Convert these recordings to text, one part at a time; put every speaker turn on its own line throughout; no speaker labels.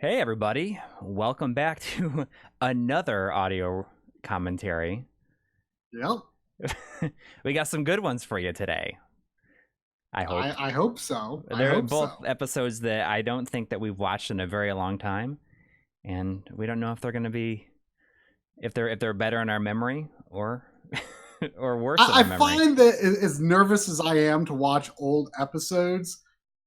Hey everybody, welcome back to another audio commentary.
Yep.
We got some good ones for you today. I hope.
I hope so.
They're both episodes that I don't think that we've watched in a very long time, and we don't know if they're going to be, if they're better in our memory or or worse in our memory.
I find that as nervous as I am to watch old episodes,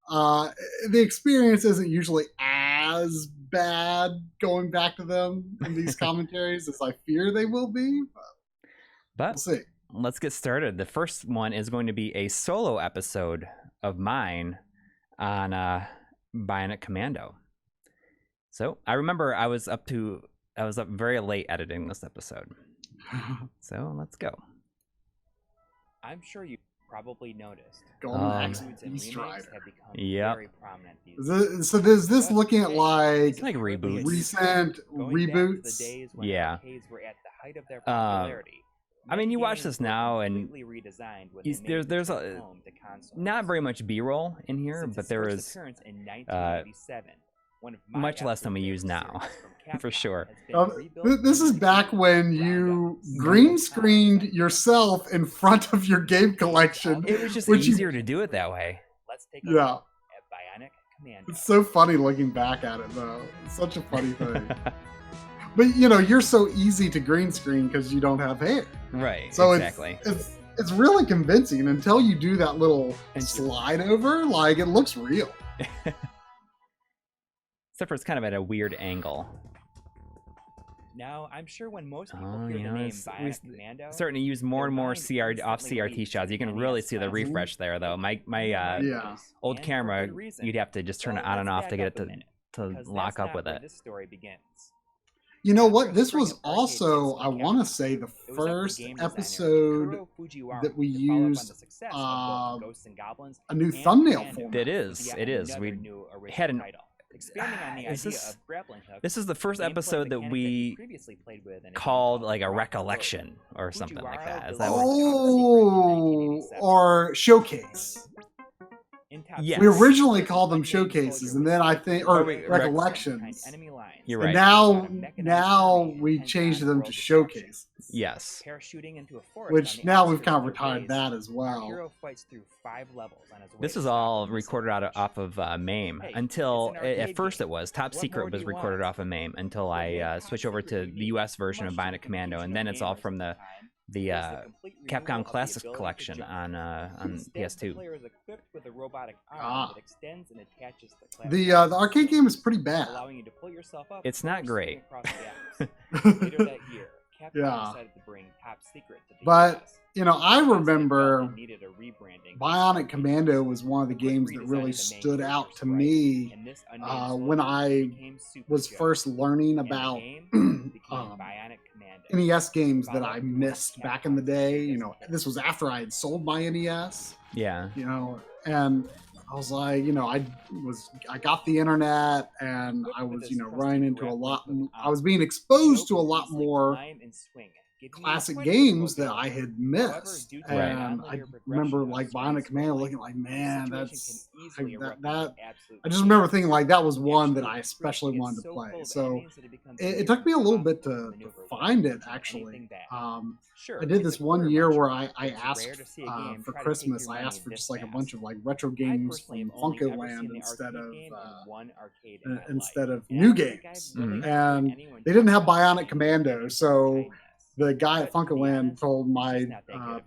the experience isn't usually as bad going back to them in these commentaries as I fear they will be. But we'll see.
Let's get started. The first one is going to be a solo episode of mine on Bionic Commando. So I remember I was up very late editing this episode. So let's go. I'm sure you probably noticed.
Golden Axe Beast Rider
have become very prominent these
days. So is this looking at like
reboots,
recent reboots?
Yeah. Were at the height of their popularity. I mean, you watch this now, and there's not very much B-roll in here, but there is much less than we use now, for sure.
This is back when you green screened yourself in front of your game collection.
It was just easier to do it that way.
Let's take a look at Bionic Commando. It's so funny looking back at it, though. It's such a funny thing. But, you know, you're so easy to green screen because you don't have hair.
Right,
so
exactly.
It's really convincing until you do that little slide over. Like, it looks real.
Except for it's kind of at a weird angle. Now, I'm sure when most people hear the name Bionic Commando, starting to use more and more off CRT shots. You can really see the refresh there, though. My old camera, you'd have to just turn it on and off to get it to lock up with it.
This story begins. You know what? This was also, I want to say, the first episode that we used a new thumbnail format.
It is. We had an... This is the first episode that we called like a recollection or something like that. Is that
or showcase.
Yes.
We originally called them showcases, and then I think, or recollections.
You're right.
And now we changed them to showcases.
Yes.
Which now we've kind of retired that as well.
This is all recorded off of MAME until at first it was Top Secret was recorded off of MAME until I switched over to the US version of Bionic Commando, and then it's all from the Capcom Classics collection on PS2.
The arcade game is pretty bad.
It's not great.
Yeah. But, you know, I remember Bionic Commando was one of the games that really stood out to me when I was first learning about NES games that I missed back in the day. You know, this was after I had sold my NES.
Yeah.
You know, and I was like, you know, I got the internet, and I was, you know, running into I was being exposed to a lot more classic games that I had missed. And I remember like Bionic Commando looking like, man, I just remember thinking like that was one that I especially wanted to play. So it took me a little bit to find it, actually. I did this one year where I asked for Christmas, I asked for just like a bunch of like retro games from Funkoland instead of new games. And they didn't have Bionic Commando, so the guy at Funkoland told my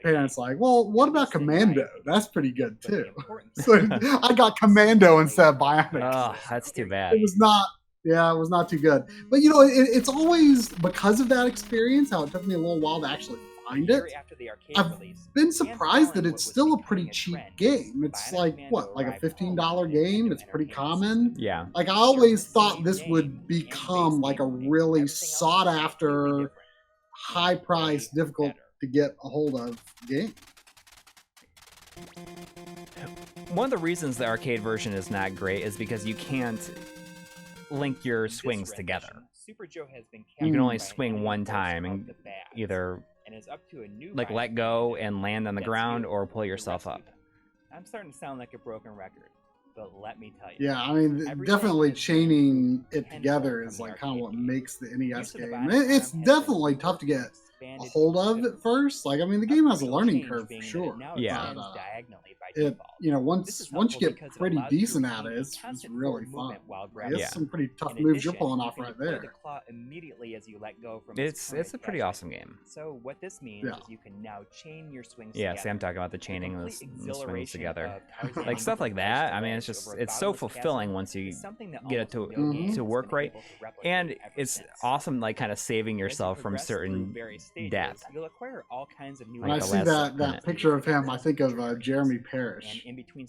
parents, like, well, what about Commando? That's pretty good, too. So I got Commando instead of Bionic.
Oh, that's too bad.
It was not too good. But, you know, it's always, because of that experience, how it took me a little while to actually find it, I've been surprised that it's still a pretty cheap game. It's like, what, like a $15 game? It's pretty common.
Yeah.
Like, I always thought this would become like a really sought-after, high price, difficult to get a hold of game.
One of the reasons the arcade version is not great is because you can't link your swings together. You can only swing one time and either like let go and land on the ground or pull yourself up.
I'm starting to sound like a broken record.
but let me tell you.
Yeah, I mean, definitely chaining it together is like kind of what makes the NES game. It's definitely tough to get a hold of at first. Like, I mean, the game has a learning curve for sure.
Yeah.
But, you know, once you get pretty decent at it, it's really fun. It's some pretty tough moves you're pulling off right there.
It's a pretty awesome game.
So what this means is you can now chain your swings
Yeah,
together.
see, I'm talking about the chaining and the swings together. Like
Like
stuff like that. I mean, it's so fulfilling once you get it to work right, and it's awesome. Like kind of saving yourself from certain death.
You'll acquire all kinds of new
When I
the
see
last
that picture of him, I think of Jeremy Parrish.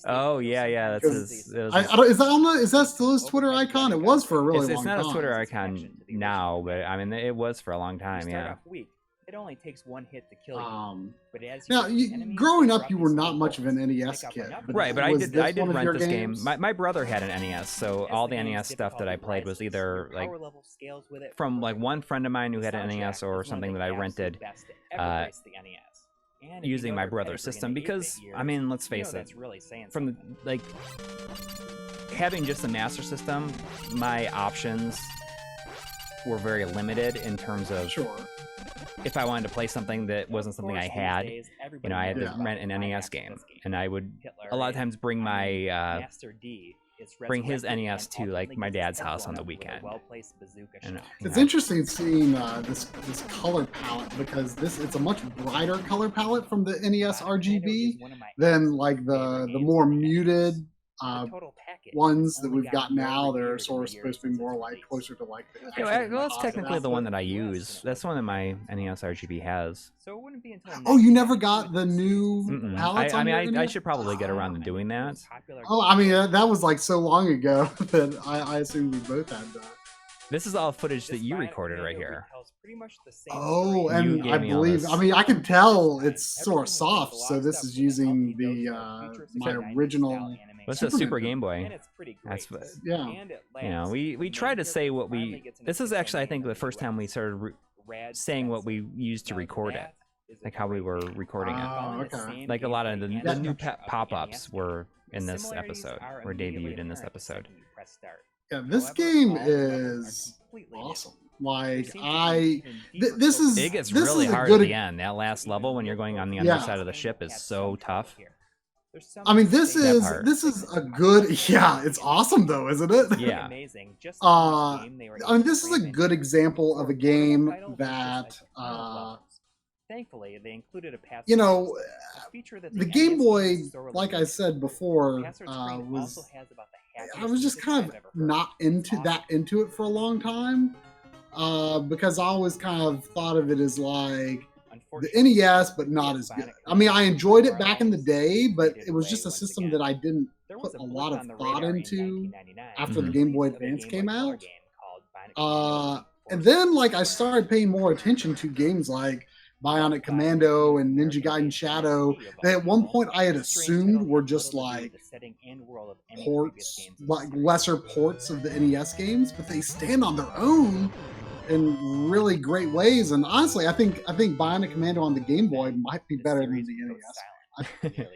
Oh yeah, that's his.
Is that still his Twitter icon? It was for a really long time.
It's not a Twitter icon now, but I mean, it was for a long time. Yeah.
It only takes one hit to kill you. But as
Now, growing up, you were not much of an NES kid.
Right, but I did rent this game.
games?
My brother had an NES, so all the NES stuff that I played was either like from like one friend of mine who had an NES or something that I rented using my brother's system. Because I mean, let's face it, from the, like having just the Master System, my options were very limited in terms of if I wanted to play something that wasn't something I had, you know, I had to rent an NES game, and I would a lot of times bring my bring his NES to like my dad's house on the weekend. And,
it's interesting seeing this color palette, because it's a much brighter color palette from the NES RGB than like the more muted ones that we've got now. They're sort of supposed to be more like closer to like the
well, that's technically the one that I use. That's the one that my NES RGB has.
So it wouldn't be until
Oh, you never got the new palettes?
I should probably get around to doing that.
Oh, I mean, that was like so long ago that I assumed we both had that.
This is all footage that you recorded right here.
Oh, and I believe, I mean, I can tell it's sort of soft, so this is using the my original.
What's a Super Game Boy? That's what,
yeah.
You know, we try to say what we. This is actually, I think, the first time we started saying what we used to record it, like how we were recording it.
Oh, okay.
Like a lot of the new pop-ups were in this episode, were debuted in this episode.
Yeah, this game is awesome. Like this is
it gets
this
really
is a
hard
good,
at the end. That last level when you're going on the underside of the ship is so tough.
I mean, this is a good, yeah, it's awesome though, isn't it?
Yeah.
I mean, this is a good example of a game that,
Thankfully, they included a path.
you know, the Game Boy, like I said before, was, I was just kind of not into it for a long time, because I always kind of thought of it as like the NES, but not as good. I mean, I enjoyed it back in the day, but it was just a system that I didn't put a lot of thought into after the Game Boy Advance came out. And then, like, I started paying more attention to games like Bionic Commando and Ninja Gaiden Shadow that at one point I had assumed were just like ports, like lesser ports of the NES games, but they stand on their own in really great ways. And honestly, I think Bionic Commando on the Game Boy might be better than the NES.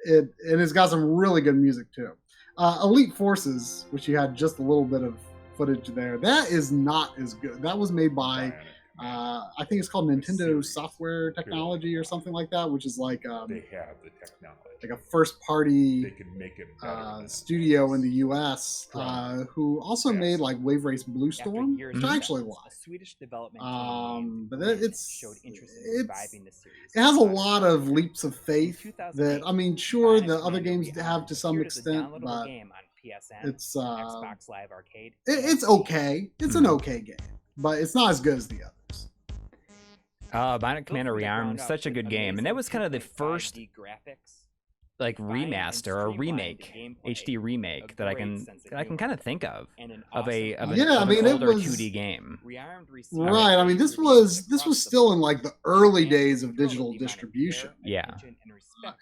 And it's got some really good music too. Elite Forces, which you had just a little bit of footage there, that is not as good. That was made by I think it's called Nintendo Software Technology or something like that, which is like
they have the technology,
like a first-party
they can make it
studio in the U.S. Who also made like Wave Race Blue Storm, which I actually like.
Swedish development
but it has a lot of leaps of faith that, I mean, sure, the other games have to some extent, but it's
Xbox Live Arcade.
It's okay. It's an okay game, but it's not as good as the others.
Bionic Commando Rearmed, such a good game, and that was kind of the first like remaster or remake, HD remake that I can kind of think of an older 2D game.
Right. I mean, this was still in like the early days of digital distribution.
Yeah.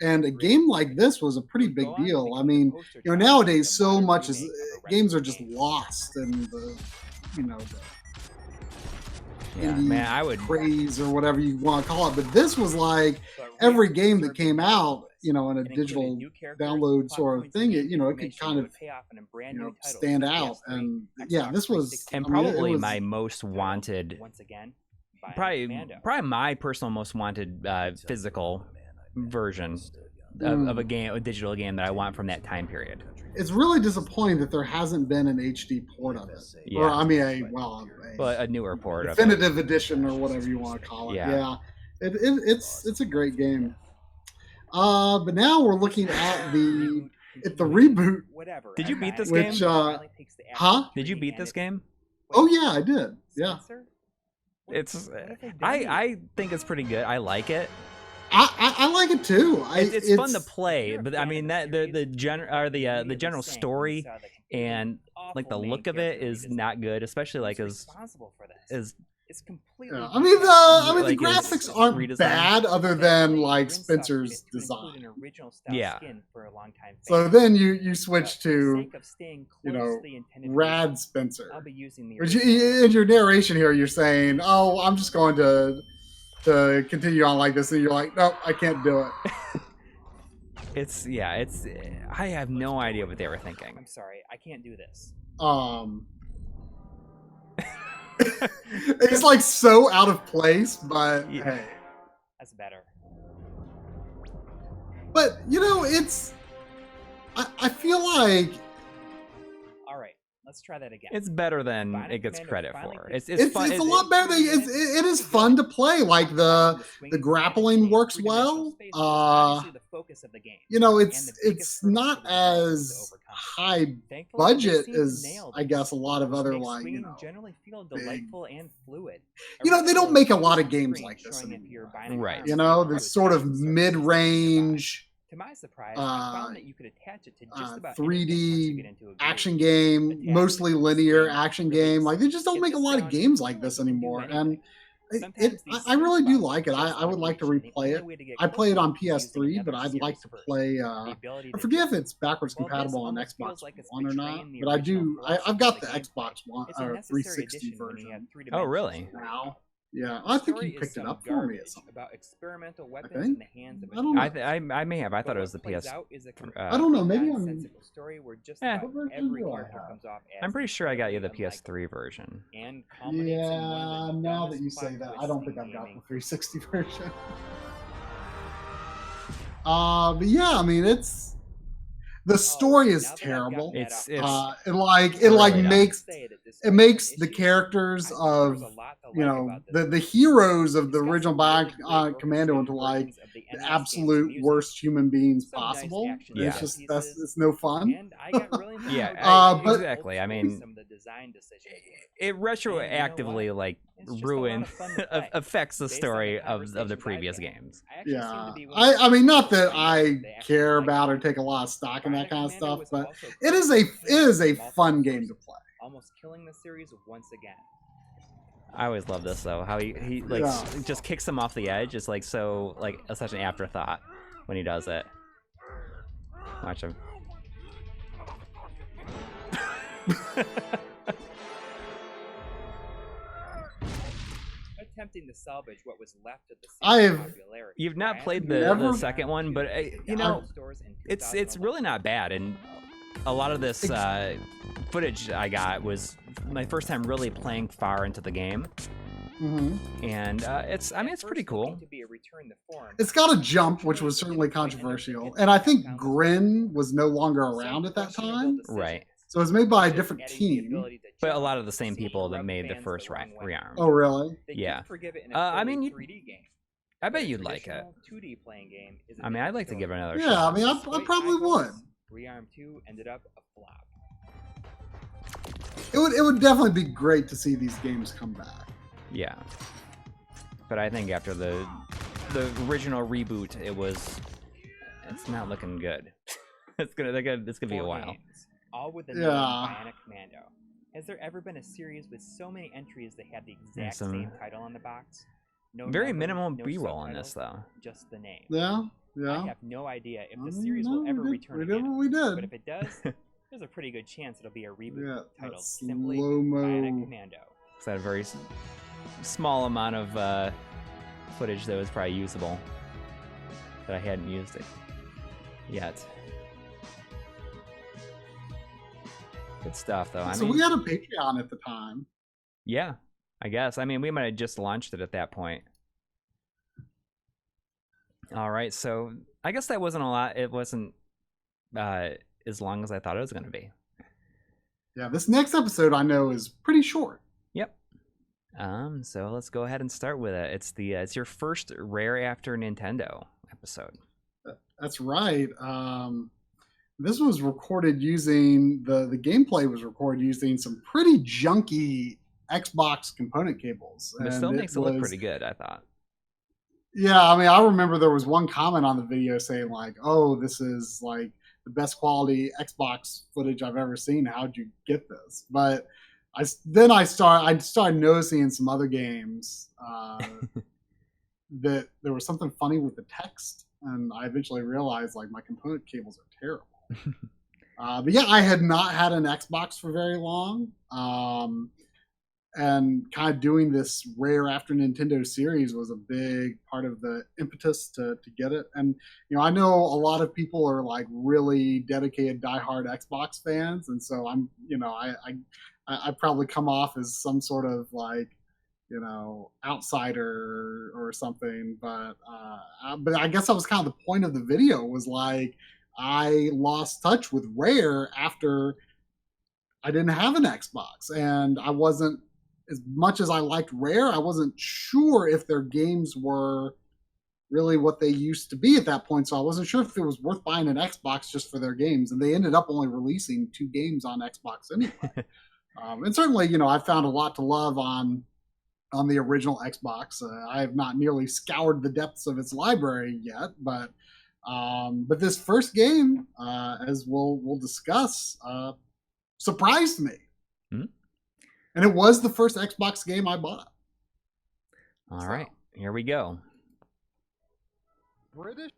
And a game like this was a pretty big deal. I mean, you know, nowadays so much as games are just lost in the, you know,
Yeah,
indie
man, I would.
craze or whatever you want to call it. But this was like every game that came out, you know, in a digital download sort of thing, it could kind of, stand out. And yeah, this was,
And
I mean, it
probably
was-
my most wanted, probably my personal most wanted physical version of a game, a digital game that I want from that time period.
It's really disappointing that there hasn't been an HD port of it.
Yeah.
Or I mean,
But a newer port of it.
definitive edition or whatever you want to call it.
Yeah.
It's a great game. But now we're looking at the reboot.
Did you beat this
Which,
game?
huh?
Did you beat this game?
Oh yeah, I did. Yeah.
It's I think it's pretty good. I like it.
I like it too.
It's fun to play, but I mean that the general story and like the look of it is not good, especially like as
It's completely.
I mean the
Like,
graphics
it's
aren't
redesigned.
bad other than like Spencer's design.
Yeah.
So then you switch to Rad Spencer. Which in your narration here you're saying, "Oh, I'm just going to continue on like this," and you're like, "No, I can't do it."
it's I have no idea what they were thinking.
I'm sorry, I can't do this.
It's like so out of place, but
Yeah.
hey.
That's better.
But it's I feel like
All right, let's try that again.
It's better than
Bionic
it gets
Commando
credit
finally
for.
takes
It's fun.
it's a lot better than it is fun to play. Like the grappling works well.
The focus of the game.
It's not as high budget as I guess a lot of other like
generally feel
big-
delightful and fluid.
they don't make a lot of games like this anymore.
Right.
The sort of mid-range
To my surprise, I found that you could attach it to just about
3D
anything once you get into a
action
groove.
game,
Attach
mostly
it,
linear
spin,
action
release,
game. Like they just don't
get
make a
the
lot of
sound,
games
you
like
don't
this
really do
anymore.
anything.
And
Sometimes these
I really do
spots
like it.
are just
I would like to
vibration. The
replay
only
it.
way to get
I play it
closer
on
is using
PS3,
another
but I'd like
series
to
first.
play.
The ability
I
to
forget if
jump.
it's backwards
Well, this
compatible on
almost
Xbox
feels like it's
One or not,
betraying the
but I
original
do. I've
philosophy
got
of
the
the gameplay.
Xbox One
It's a
or
necessary
360
addition when you
version
have
Oh,
three-dimensional
really?
story.
now. Yeah,
The
I think
story
you
is
picked it
some
up for me at
garbage
some point.
about experimental weapons
think.
in the hands of
I don't know.
I may have. I thought it was the PS.
I don't know. Maybe I'm.
sensible story where just
Eh.
about
What version
every
do I
character
have?
comes off as
I'm pretty sure I got you the
incredibly
PS3 version.
unlikable and culminates in one
Yeah,
of the
now that
dumbest
you say
plot
that, I
twists
don't think
in
I've got the
gaming.
360 version. But yeah, I mean, the story is
Now that I've
terrible.
gotten that
It's-
off
it's-
my
It
really dumb.
makes
say that this
it
was
makes
an
the
issue.
characters
I think there
of
was a lot to like about this
the heroes of the
It's got
original
some really
Bionic
great
Commando into
orchestrated
like
versions of the
the
NES game's
absolute
music.
worst human beings
Some nice
possible.
action
Yeah.
It's just
set
that's
pieces.
it's no fun.
And I got really involved
Yeah,
with
but-
exactly. I mean,
some of the design decisions.
it retroactively like
It's just a lot
ruin
of fun to play.
affects the
Based on
story
the
of the
conversations I've
previous
had,
games.
I actually seem
Yeah,
to be one of the
I mean, not
few
that
people
I
they actually
care
like
about or
it.
take a lot of stock in that
Bionic
kind of
Commando
stuff,
was
but
also
it is a
multiple
fun game to
sources,
play.
almost killing the series once again.
I always love this though. How he like
Yeah.
just kicks him off the edge. It's like so like such an afterthought when he does it. Watch him.
Attempting to salvage what was left of the
I
series'
have-
popularity.
You've not
Bionic
played
Commando
Never-
second one, but
hit
you know
stores in
it's
2011.
really not bad. And a lot of this footage I got was my first time really playing far into the game, and it's pretty cool.
To be a return to form,
It's got a jump, which was certainly controversial, and I think Grin was no longer around at that time,
Right.
so it was made by a different team.
But a lot of the same people that made the first rearm.
Oh, really?
Yeah.
I
I mean,
mean,
you- I bet you'd like it.
2D playing game is a
I mean, I'd
different
like to give it
story.
another
Yeah, I
shot.
mean, I
Despite
probably
high
would.
hopes, Rearm 2 ended up a flop.
It would definitely be great to see these games come back.
Yeah. But I think after the original reboot, it's not looking good. It's gonna be a
4
while.
games, all with the
Yeah.
name Bionic Commando. Has there ever been a series with so many entries that had the exact
some
same title on the box? No
Very
numbers,
minimal
no
B-roll in this
subtitles,
though.
just the name.
Yeah,
I
yeah.
have no idea if
I
the
mean,
series
no,
will ever
we
return
did
again.
what we
But
did.
if it does, there's a pretty good chance it'll be a reboot
Yeah,
titled
that
simply
slow-mo.
Bionic Commando.
Is that a very small amount of footage that was probably usable that I hadn't used it yet. Good stuff, though.
So we had a Patreon at the time.
Yeah, I guess. I mean, we might have just launched it at that point. All right, so I guess that wasn't a lot. It wasn't as long as I thought it was going to be.
Yeah, this next episode I know is pretty short.
Yep. So let's go ahead and start with it. It's your first Rare After Nintendo episode.
That's right. This was recorded using the gameplay was recorded using some pretty junky Xbox component cables.
But it still makes it look pretty good, I thought.
Yeah, I mean, I remember there was one comment on the video saying like, "Oh, this is like the best quality Xbox footage I've ever seen. How'd you get this?" But I started noticing some other games that there was something funny with the text, and I eventually realized like my component cables are terrible. But yeah, I had not had an Xbox for very long, and kind of doing this Rare After Nintendo series was a big part of the impetus to get it. And I know a lot of people are like really dedicated diehard Xbox fans, and so I'm I probably come off as some sort of like outsider or something, but I guess that was kind of the point of the video, was like I lost touch with Rare after I didn't have an Xbox, and I wasn't, as much as I liked Rare, I wasn't sure if their games were really what they used to be at that point. So I wasn't sure if it was worth buying an Xbox just for their games, and they ended up only releasing 2 games on Xbox anyway. And certainly, I found a lot to love on the original Xbox. I have not nearly scoured the depths of its library yet, but this first game, as we'll discuss, surprised me. And it was the first Xbox game I bought.
All right, here we go.
British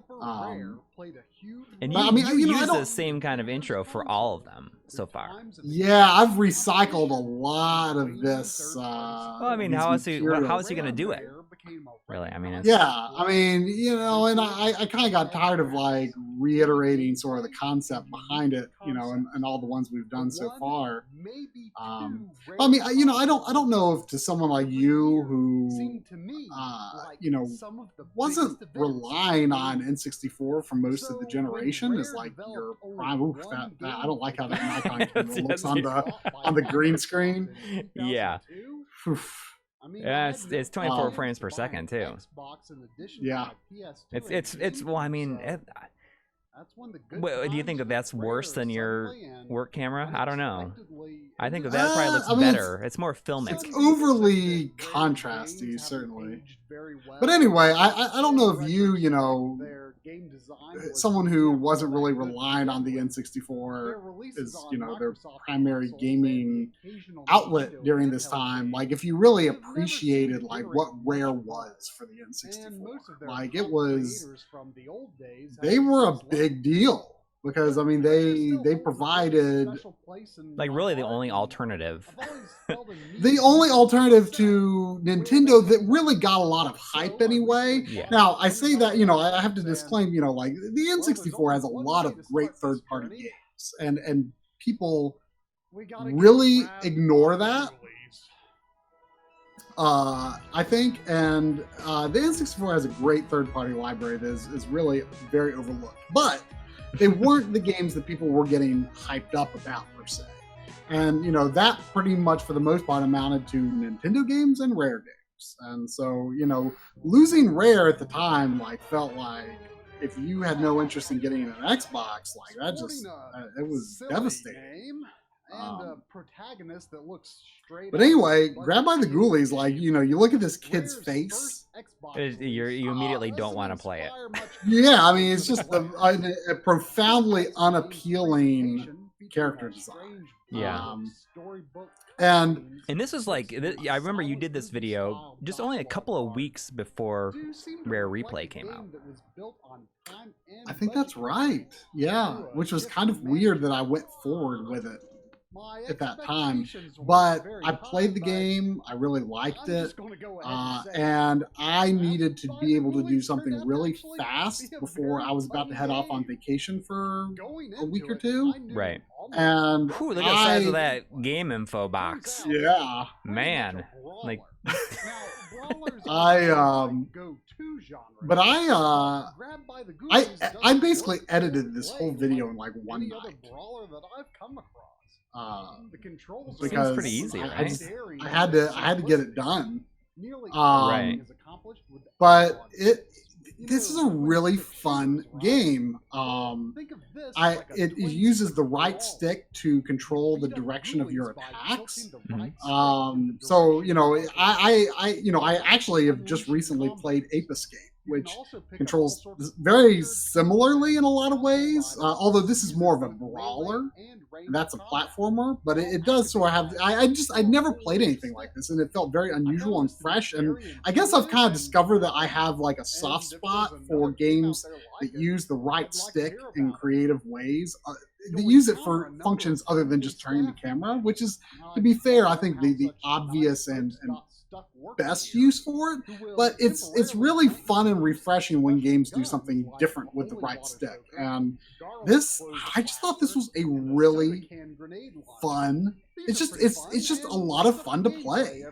Rare played a huge.
And you use the same kind of intro for all of them so far.
Yeah, I've recycled a lot of this.
Well, I mean, how is he going to do it? Really, I mean,
and I kind of got tired of like reiterating sort of the concept behind it, and all the ones we've done so far. I mean, I don't know if to someone like you who, wasn't relying on N64 for most of the generation is like your prime. Oof, that I don't like how that Nikon camera looks on the green screen.
Yeah.
Oof.
Yeah, it's 24 frames per second too.
Yeah,
it's well, I mean, do you think that that's worse than your work camera? I don't know. I think that probably looks better. It's more filmic.
It's overly contrasty, certainly. But anyway, I don't know if you someone who wasn't really relying on the N64 is their primary gaming outlet during this time, like if you really appreciated like what Rare was for the N64, like it was, they were a big deal. Because I mean, they provided
like really the only alternative,
the only alternative to Nintendo that really got a lot of hype anyway.
Yeah.
Now I say that I have to disclaim like the N64 has a lot of great third-party games, and people really ignore that. I think, and the N64 has a great third-party library that is really very overlooked, but they weren't the games that people were getting hyped up about per se. And, that pretty much for the most part amounted to Nintendo games and Rare games. And so, losing Rare at the time, like, felt like if you had no interest in getting an Xbox, like, that just, it was devastating.
And a protagonist that looks straight.
But anyway, Grab by the Ghoulies, like, you look at this kid's face.
You immediately don't want to play it.
Yeah, I mean, it's just a profoundly unappealing character design.
Yeah.
And
this was like, I remember you did this video just only a couple of weeks before Rare Replay came out.
I think that's right. Yeah, which was kind of weird that I went forward with it. at that time. But I played the game. I really liked it. And I needed to be able to do something really fast before I was about to head off on vacation for a week or two.
Right.
And
Whew, look at the size of that game info box.
Yeah.
Man. Like
but I basically edited this whole video in like one night. Because
seems pretty easy, right?
I had to get it done.
Right.
But this is a really fun game. It uses the right stick to control the direction of your attacks. So I actually have just recently played Ape Escape, which controls very similarly in a lot of ways. Although this is more of a brawler. That's a platformer, but it does sort of have. I'd never played anything like this, and it felt very unusual and fresh. And I guess I've kind of discovered that I have like a soft spot for games that use the right stick in creative ways. They use it for functions other than just turning the camera, which is, to be fair, I think the obvious and best use for it. But it's really fun and refreshing when games do something different with the right stick. And I just thought this was a really fun. It's just a lot of fun to play.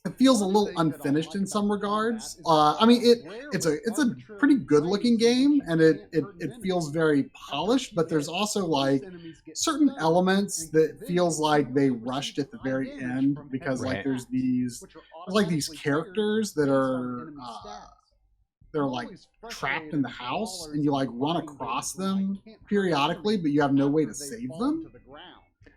It feels a little unfinished in some regards. I mean, it's a pretty good looking game, and it feels very polished. But there's also like certain elements that feels like they rushed at the very end because like there's these characters that are they're like trapped in the house, and you like run across them periodically, but you have no way to save them.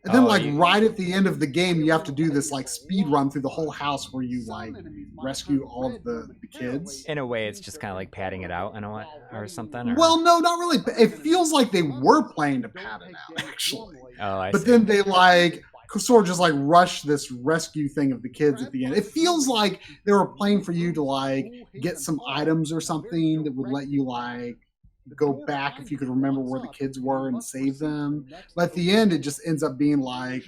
And then right at the end of the game, you have to do this like speed run through the whole house where you like rescue all of the kids.
in a way, it's just kind of like padding it out in a way or something. Or...
Well, no, not really. It feels like they were playing to pad it out, actually.
Oh, I
but
see.
Then they like sort of just like rush this rescue thing of the kids at the end. It feels like they were playing for you to like get some items or something that would let you like go back if you could remember where the kids were and save them. But at the end, it just ends up being like,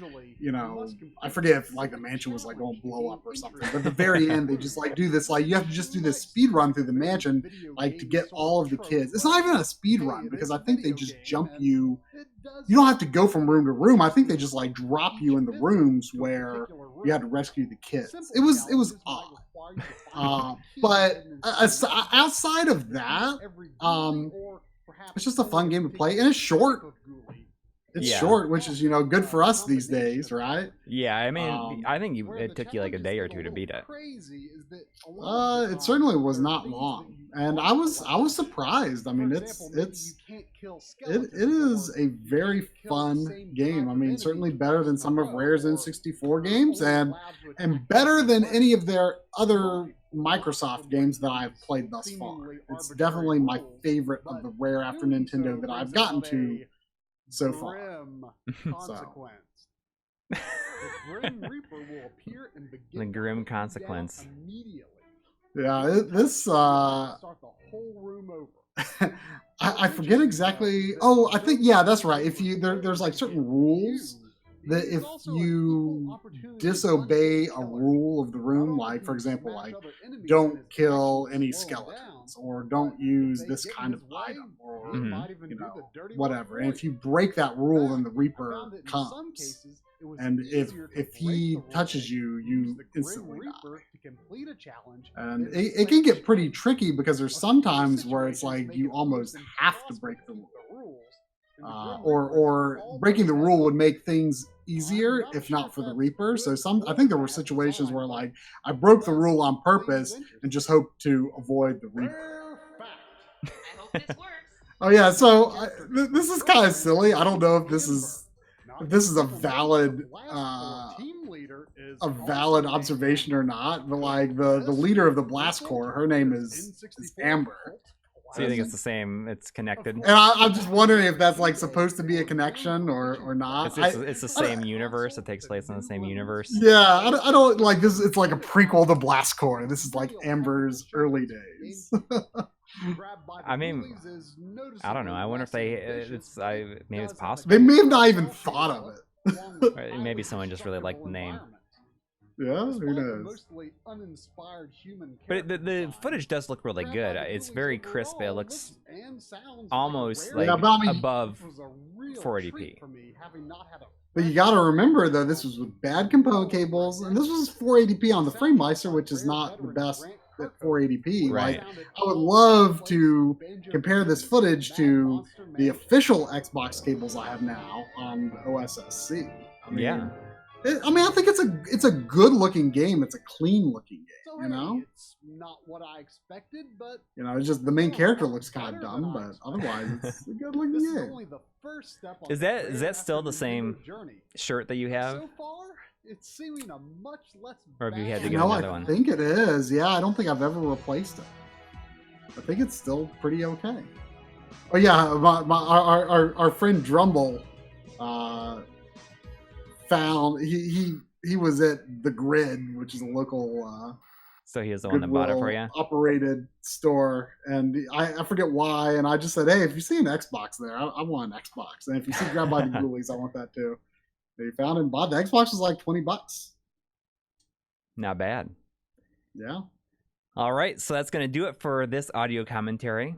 I forget if like the mansion was like going to blow up or something. But at the very end, they just like do this, like you have to just do this speed run through the mansion, like to get all of the kids. It's not even a speed run because I think they just jump you. You don't have to go from room to room. I think they just like drop you in the rooms where you had to rescue the kids. It was odd. But outside of that, it's just a fun game to play, and it's short. It's short, which is good for us these days, right?
Yeah, I mean, I think it took you like a day or two to beat it.
It certainly was not long, and I was surprised. I mean, it is a very fun game. I mean, certainly better than some of Rare's N64 games, and better than any of their other Microsoft games that I've played thus far. It's definitely my favorite of the Rare after Nintendo that I've gotten to so far.
The Grim Reaper will appear and begin
The Grim Consequence.
immediately.
Yeah, this
Start the whole room over.
I forget exactly. Oh, I think that's right. If there's like certain rules that if you disobey a rule of the room, like for example, like don't kill any skeletons or don't use this kind of item or whatever. And if you break that rule, then the Reaper comes. And if he touches you, you instantly die. And it can get pretty tricky because there's some times where it's like you almost have to break the rule. Or breaking the rule would make things easier if not for the Reaper. So I think there were situations where like I broke the rule on purpose and just hoped to avoid the Reaper.
I hope this works.
Oh yeah, so this is kind of silly. I don't know if this is a valid observation or not, but like the leader of the Blast Corps, her name is Amber.
So you think it's the same? It's connected?
And I'm just wondering if that's like supposed to be a connection or not.
It's the same universe. It takes place in the same universe.
Yeah, I don't like this. It's like a prequel to Blast Corps. This is like Amber's early days.
Grabbed by the
I mean,
wheelies is
I don't know. I wonder if they
noticeably
maybe it's
does have a
possible.
They may have not even thought of it.
along with
Or maybe someone just really liked the name.
environment.
Yeah, who
Despite the
knows?
mostly uninspired human
But the
character
footage does look really
design,
good.
Grab by the
It's
Wheelies
very crisp. It
overall
looks
and sounds
almost
like
like
Yeah, but I mean-
above.
This was a real
480p.
treat for me, having not had a
But you got to remember though, this was with bad component cables, and this was 480p on the Framemeister, which is not the best at 480p.
Right.
Like, I would love to compare this footage to the official Xbox cables I have now on OSSC. I mean,
Yeah.
I think it's a good looking game. It's a clean looking game. You know,
it's not what I expected, but
it's just the main character looks kind of dumb, but otherwise it's a good looking
this is
game.
only the first step on
Is
the
that-
great
is that still the
After
same
Nintendo journey.
Shirt that you have?
So far, it's seeming a much less
Or have you had to
bad-
get
No,
another
I
one?
think it is. Yeah, I don't think I've ever replaced it. I think it's still pretty okay. Oh yeah, our friend Drumble found he was at the Grid, which is a local
So he was the one that bought it for you.
operated store, and I forget why, and I just said, hey, if you see an Xbox there, I want an Xbox, and if you see Grab by the Ghoulies, I want that too. They found and bought the Xbox was like $20.
Not bad.
Yeah.
All right, so that's going to do it for this audio commentary.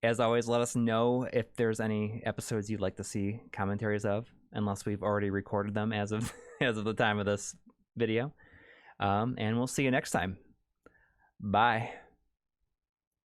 As always, let us know if there's any episodes you'd like to see commentaries of, unless we've already recorded them as of as of the time of this video. And we'll see you next time. Bye.